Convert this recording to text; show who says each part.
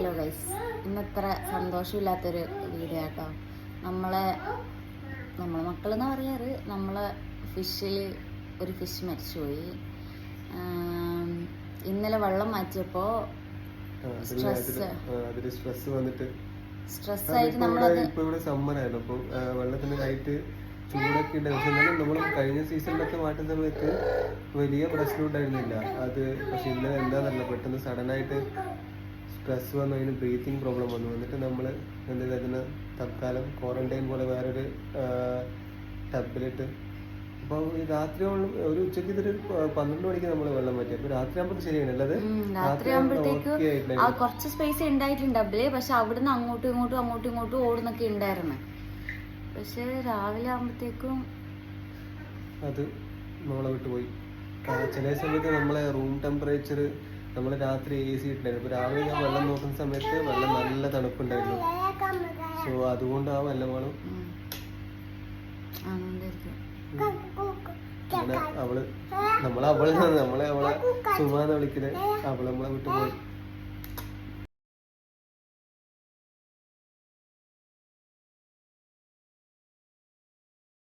Speaker 1: Hello guys, ഇന്നത്ര സന്തോഷമില്ലാത്തൊരു video കേട്ടോ. നമ്മളെ മക്കളെന്നാ പറയാറ്. നമ്മളെ ഒരു ഫിഷ് മരിച്ചുപോയി. ഇന്നലെ വെള്ളം മാറ്റിയപ്പോൾ സ്ട്രെസ്സായിട്ട് നമ്മളത്
Speaker 2: സമ്മറായിരുന്നു. അപ്പോൾ വെള്ളത്തിന്റെ ലൈറ്റ് ചൂടൊക്കെ ഉണ്ട്. പക്ഷെ എന്നാലും നമ്മൾ കഴിഞ്ഞ സീസണിലൊക്കെ മാറ്റുന്ന സമയത്ത് വലിയ പ്രശ്നം ഉണ്ടായിരുന്നില്ല അത്. പക്ഷെ ഇന്നലെ എന്താണെന്നല്ല, പെട്ടെന്ന് സഡനായിട്ട് സ്ട്രെസ് വന്നു, അതിന് ബ്രീത്തിങ് പ്രോബ്ലം വന്നു. എന്നിട്ട് നമ്മൾ എന്താ അതിന് തൽക്കാലം ക്വാറന്റൈൻ പോലെ വേറൊരു ടബിലിട്ട്. അപ്പോൾ രാത്രി ഒരു ഉച്ചയ്ക്ക് ഇതൊരു 12 മണിക്ക് നമ്മൾ വെള്ളം മാറ്റി. അപ്പോൾ രാത്രി ആകുമ്പോൾ ശരിയാണ് അല്ലത്.
Speaker 1: രാത്രി ആകുമ്പോഴത്തേക്ക് കുറച്ച് സ്പേസ് ഉണ്ടായിട്ടുണ്ട് ഡബില്. പക്ഷെ അവിടുന്ന് അങ്ങോട്ടും ഇങ്ങോട്ടും ഓടുന്നൊക്കെ ഉണ്ടായിരുന്നു. പക്ഷെ രാവിലെ ആകുമ്പോഴത്തേക്കും
Speaker 2: അത് നമ്മളെ വിട്ടുപോയി. ചില സമയത്ത് നമ്മളെ റൂം ടെമ്പറേച്ചർ നമ്മൾ രാത്രി AC ഇട്ടുണ്ടായിരുന്നു. ഇപ്പോൾ രാവിലെ ഞാൻ വെള്ളം നോക്കുന്ന സമയത്ത് വെള്ളം നല്ല തണുപ്പുണ്ടായിരുന്നു. സോ അതുകൊണ്ട് ആ വെള്ളമാണ് അങ്ങനെ അവളെ സുമാന്ന് വിളിക്കുന്നത്. അവളെ നമ്മളെ വിട്ടുപോയി.